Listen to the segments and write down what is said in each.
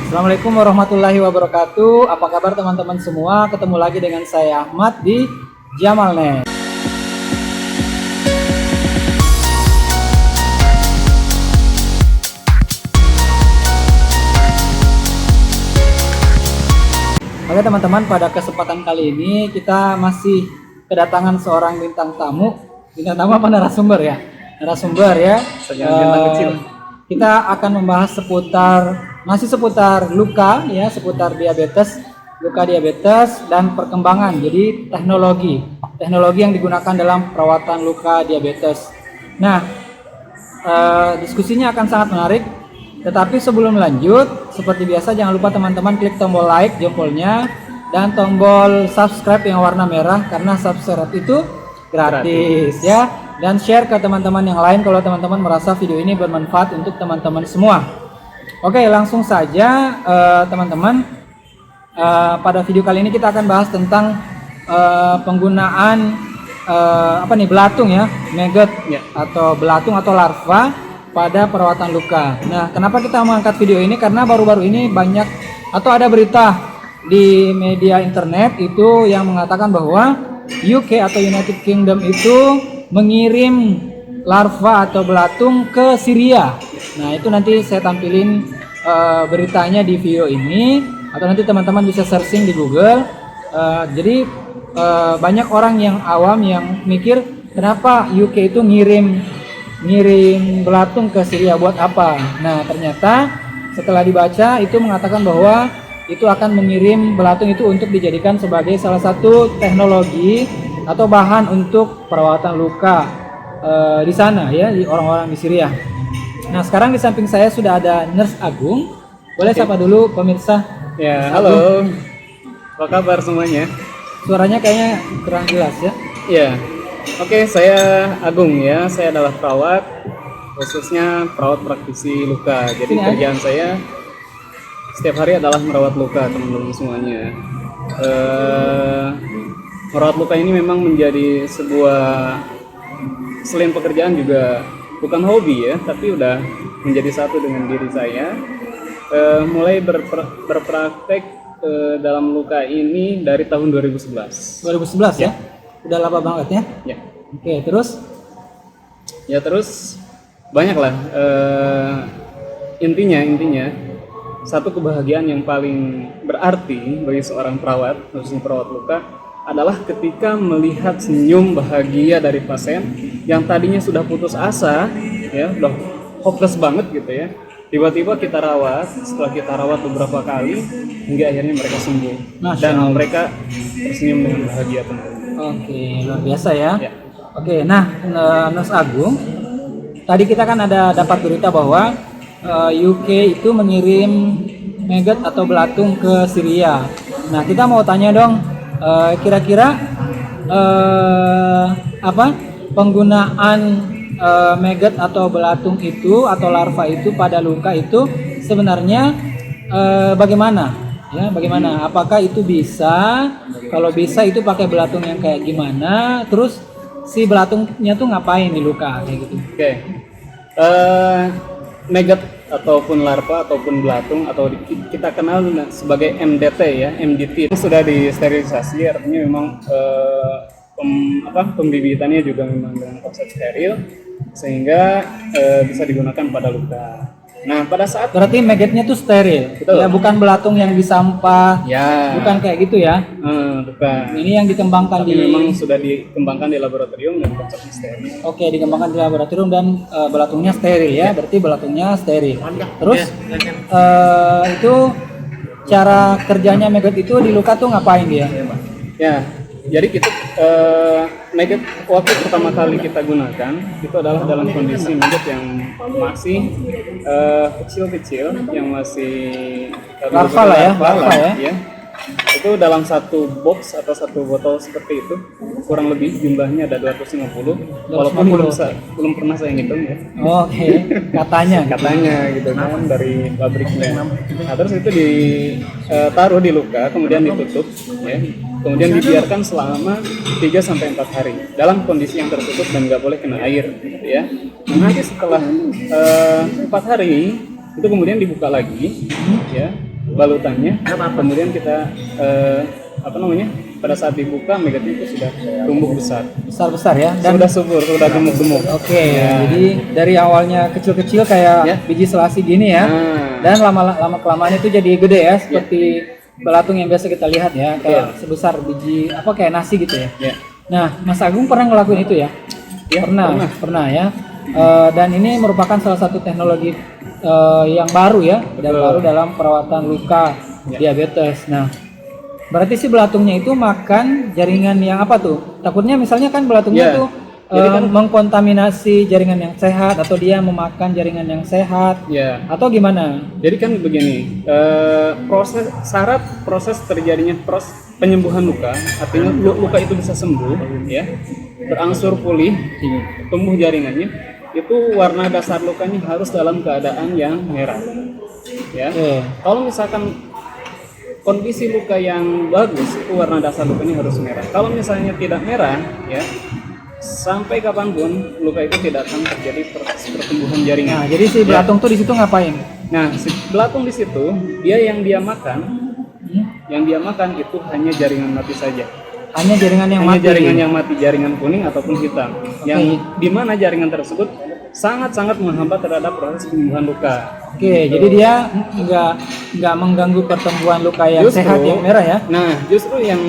Assalamualaikum warahmatullahi wabarakatuh. Apa kabar teman-teman semua? Ketemu lagi dengan saya Ahmad di Jamalnet. Oke teman-teman, pada kesempatan kali ini kita masih kedatangan seorang bintang tamu. Bintang tamu apa narasumber ya? Narasumber ya. Bintang kecil. Kita akan membahas seputar luka ya, seputar luka diabetes dan perkembangan. Jadi teknologi yang digunakan dalam perawatan luka diabetes. Nah, diskusinya akan sangat menarik. Tetapi sebelum lanjut, seperti biasa jangan lupa teman-teman klik tombol like jempolnya dan tombol subscribe yang warna merah, karena subscribe itu gratis ya. Dan share ke teman-teman yang lain kalau teman-teman merasa video ini bermanfaat untuk teman-teman semua. Oke, langsung saja teman-teman. Pada video kali ini kita akan bahas tentang penggunaan belatung ya, maggot ya, atau belatung atau larva pada perawatan luka. Nah, kenapa kita mengangkat video ini? Karena baru-baru ini banyak atau ada berita di media internet itu yang mengatakan bahwa UK atau United Kingdom itu mengirim larva atau belatung ke Syria. Nah, itu nanti saya tampilin beritanya di video ini, atau nanti teman-teman bisa searching di Google. Jadi banyak orang yang awam yang mikir kenapa UK itu ngirim belatung ke Syria buat apa? Nah, ternyata setelah dibaca itu mengatakan bahwa itu akan mengirim belatung itu untuk dijadikan sebagai salah satu teknologi atau bahan untuk perawatan luka di sana ya, di orang-orang di Syria. Nah, sekarang di samping saya sudah ada Nurse Agung. Boleh sapa dulu pemirsa. Ya, halo. Apa kabar semuanya? Suaranya kayaknya kurang jelas ya. Ya. Oke, saya Agung ya. Saya adalah perawat, khususnya perawat praktisi luka. Jadi kerjaan saya setiap hari adalah merawat luka, teman-teman semuanya. Merawat luka ini memang menjadi sebuah, selain pekerjaan juga bukan hobi ya, tapi udah menjadi satu dengan diri saya. Mulai berpraktek dalam luka ini dari tahun 2011. 2011 ya? Udah lama banget ya? Ya. Oke, terus? Ya terus banyak lah. Intinya satu kebahagiaan yang paling berarti bagi seorang perawat, khususnya perawat luka, adalah ketika melihat senyum bahagia dari pasien yang tadinya sudah putus asa, ya, udah hopeless banget gitu ya. Tiba-tiba kita rawat, setelah kita rawat beberapa kali, hingga akhirnya mereka sembuh. Dan mereka tersenyum dengan bahagia teman-teman. Oke, luar biasa ya. Oke, nah Nurse Agung, tadi kita kan ada dapat berita bahwa UK itu mengirim maggot atau belatung ke Syria. Nah, kita mau tanya dong, kira-kira penggunaan maggot atau belatung itu atau larva itu pada luka itu sebenarnya bagaimana? Ya, bagaimana? Apakah itu bisa? Kalau bisa itu pakai belatung yang kayak gimana? Terus si belatungnya tuh ngapain di luka kayak gitu? Oke. Maggot ataupun larva ataupun belatung atau kita kenal sebagai MDT ya, MDT sudah disterilisasi, artinya memang pembibitannya juga memang dengan konsep steril sehingga bisa digunakan pada luka. Nah, pada saat berarti maggotnya tuh steril. Betul. Ya, bukan belatung yang di sampah. Ya. Bukan kayak gitu ya. Bukan. Ini yang dikembangkan memang sudah dikembangkan di laboratorium dan konsepnya steril. Oke, dikembangkan di laboratorium dan belatungnya steril ya. Berarti belatungnya steril. Terus itu cara kerjanya maggot itu di luka tuh ngapain dia? Ya. Jadi kita maggot waktu pertama kali kita gunakan itu adalah dalam kondisi maggot yang masih kecil-kecil, yang masih larva lah ya. Itu dalam satu box atau satu botol seperti itu, kurang lebih jumlahnya ada 250, walaupun belum pernah saya ngitung ya. Oke, katanya gitu kan dari pabriknya. Nah, terus itu ditaruh di luka, kemudian ditutup ya. Kemudian dibiarkan selama 3-4 hari dalam kondisi yang tertutup dan nggak boleh kena air gitu ya. Nah, nanti setelah 4 hari itu kemudian dibuka lagi ya. balutannya, kemudian kita pada saat dibuka magnetnya itu sudah tumbuh besar ya, dan sudah subur, sudah gemuk-gemuk. Oke, jadi dari awalnya kecil-kecil kayak biji selasi gini ya, dan lama kelamaan itu jadi gede ya, seperti belatung yang biasa kita lihat ya, kayak sebesar biji kayak nasi gitu ya. Nah, Mas Agung pernah ngelakuin itu ya? Pernah ya. Dan ini merupakan salah satu teknologi yang baru ya, baru dalam perawatan luka diabetes. Nah, berarti si belatungnya itu makan jaringan yang apa tuh? Takutnya misalnya kan belatungnya tuh mengkontaminasi jaringan yang sehat, atau dia memakan jaringan yang sehat, atau gimana? Jadi kan begini, proses terjadinya penyembuhan luka, artinya luka itu bisa sembuh, ya, berangsur pulih, tumbuh jaringannya, itu warna dasar lukanya harus dalam keadaan yang merah, ya. Kalau misalkan kondisi luka yang bagus, itu warna dasar lukanya harus merah. Kalau misalnya tidak merah, ya, sampai kapanpun luka itu tidak akan terjadi proses pertumbuhan jaringan. Nah, jadi si belatung tuh di situ ngapain? Nah, si belatung di situ, yang dia makan itu hanya jaringan mati saja. Hanya jaringan yang mati. Jaringan yang mati, jaringan kuning ataupun hitam. Yang di mana jaringan tersebut sangat-sangat menghambat terhadap proses penyembuhan luka. Jadi dia nggak mengganggu pertumbuhan luka yang sehat yang merah ya. Nah, justru yang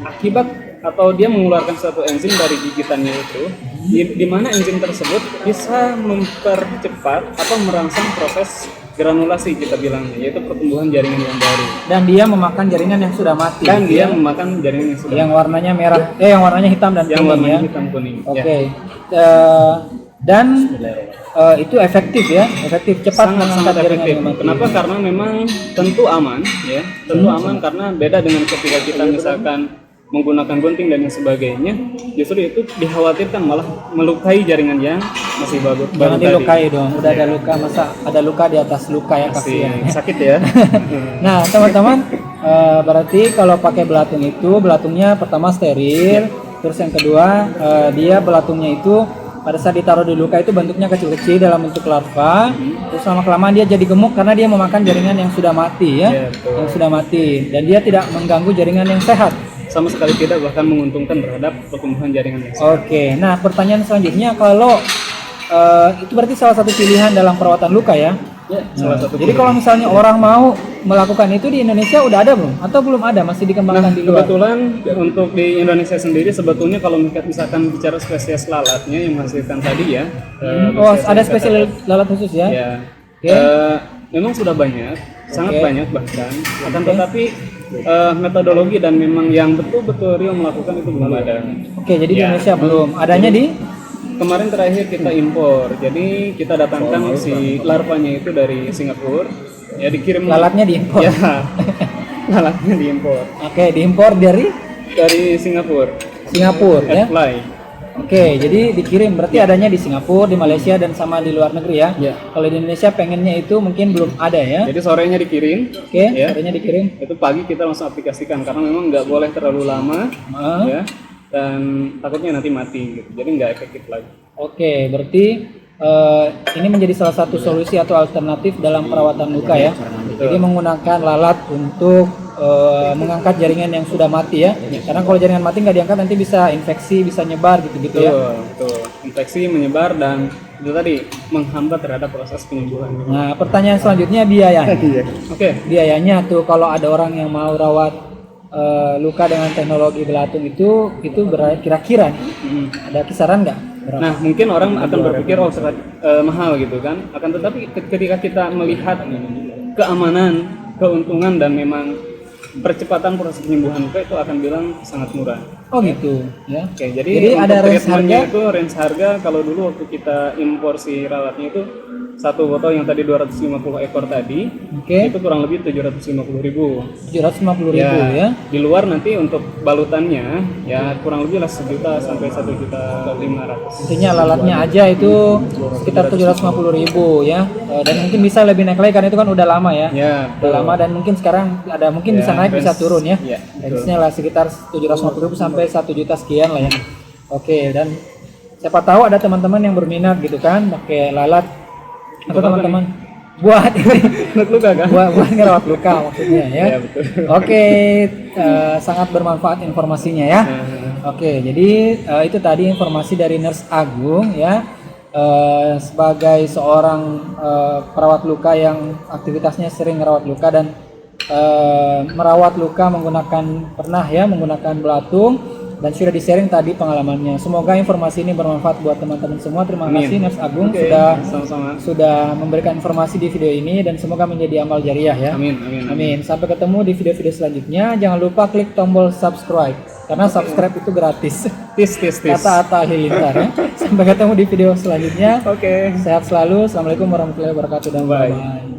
akibat atau dia mengeluarkan suatu enzim dari gigitannya itu, di mana enzim tersebut bisa mempercepat atau merangsang proses granulasi kita bilangnya, yaitu pertumbuhan jaringan yang baru. Dan dia memakan jaringan yang sudah mati. Memakan jaringan yang sudah yang warnanya merah, yang warnanya hitam dan yang kuning warnanya ya. hitam kuning. Dan itu efektif ya, cepat mengangkat jaringan yang mati. Kenapa? Karena memang tentu aman ya, karena beda dengan ketika kita misalkan menggunakan gunting dan sebagainya, justru itu dikhawatirkan malah melukai jaringan yang masih bagus. Jangan dilukai dong, udah ada luka, masa ada luka di atas luka ya, kasihan. Sakit ya. Nah teman-teman, berarti kalau pakai belatung itu, belatungnya pertama steril, terus yang kedua dia belatungnya itu pada saat ditaruh di luka itu bentuknya kecil-kecil dalam bentuk larva, terus lama-kelamaan dia jadi gemuk karena dia memakan jaringan yang sudah mati ya, yang sudah mati, dan dia tidak mengganggu jaringan yang sehat. Sama sekali tidak, bahkan menguntungkan terhadap pertumbuhan jaringan yang sehat. Oke, nah pertanyaan selanjutnya, kalau itu berarti salah satu pilihan dalam perawatan luka ya? Salah satu. Jadi kalau misalnya orang mau melakukan itu di Indonesia udah ada belum? Atau belum ada, masih dikembangkan di luar? Kebetulan untuk di Indonesia sendiri sebetulnya kalau misalkan bicara spesies lalatnya yang menghasilkan tadi ya. Ada spesies lalat khusus ya? Memang sudah banyak, sangat banyak bahkan. Akan tetapi metodologi dan memang yang betul-betul real melakukan itu belum ada. Jadi di Indonesia belum. Adanya di? Kemarin terakhir kita impor, jadi kita datangkan si larvanya itu dari Singapura, ya dikirim. Lalatnya diimpor? Ya, lalatnya diimpor. Diimpor dari Singapura ya? Fly. Jadi dikirim, berarti adanya di Singapura, di Malaysia, dan sama di luar negeri ya? Kalau di Indonesia pengennya itu mungkin belum ada ya? Jadi sorenya dikirim. Sorenya dikirim. Itu pagi kita langsung aplikasikan, karena memang nggak boleh terlalu lama, ya. Dan takutnya nanti mati gitu, jadi nggak efektif lagi. Berarti ini menjadi salah satu solusi atau alternatif dalam perawatan luka ya. Jadi menggunakan lalat untuk mengangkat jaringan yang sudah mati ya. Karena kalau jaringan mati nggak diangkat nanti bisa infeksi, bisa nyebar gitu ya. Betul. Infeksi menyebar dan itu tadi menghambat terhadap proses penyembuhan. Nah, pertanyaan selanjutnya biayanya. Biayanya tuh kalau ada orang yang mau rawat luka dengan teknologi belatung itu kira-kira ada kisaran nggak? Nah, mungkin orang akan berpikir mahal gitu kan. Akan tetapi ketika kita melihat keamanan, keuntungan dan memang percepatan proses penyembuhan luka, itu akan bilang sangat murah. Gitu ya. Jadi ada range harga? Itu range harga kalau dulu waktu kita impor si ralatnya itu satu botol yang tadi 250 ekor tadi, itu kurang lebih 750.000. 750.000 ya. Di luar nanti untuk balutannya ya kurang lebih lah 1 juta sampai 1.500.000. Intinya lalatnya aja itu sekitar 750.000 ya. Dan mungkin bisa lebih naik lagi karena itu kan udah lama ya. Udah lama, dan mungkin sekarang ada mungkin bisa naik, bisa turun ya. Range-nya lah sekitar 750.000 sampai 1 juta sekian lah ya. Dan siapa tahu ada teman-teman yang berminat gitu kan pakai lalat. Atau teman-teman buat ini Menurut luka kan? buat ngerawat luka maksudnya ya. Ya betul. Oke, sangat bermanfaat informasinya ya. Oke, jadi itu tadi informasi dari Nurse Agung ya. Sebagai seorang perawat luka yang aktivitasnya sering merawat luka dan merawat luka menggunakan belatung dan sudah di-sharing tadi pengalamannya. Semoga informasi ini bermanfaat buat teman-teman semua. Terima kasih Nurse Agung Oke, sama-sama. sudah memberikan informasi di video ini dan semoga menjadi amal jariah ya. Amin. Amin. Sampai ketemu di video-video selanjutnya. Jangan lupa klik tombol subscribe karena subscribe itu gratis. Tis. Kata Atta Halilintar ya. Sampai ketemu di video selanjutnya. Oke. Sehat selalu. Assalamualaikum warahmatullahi wabarakatuh dan Bye. bye.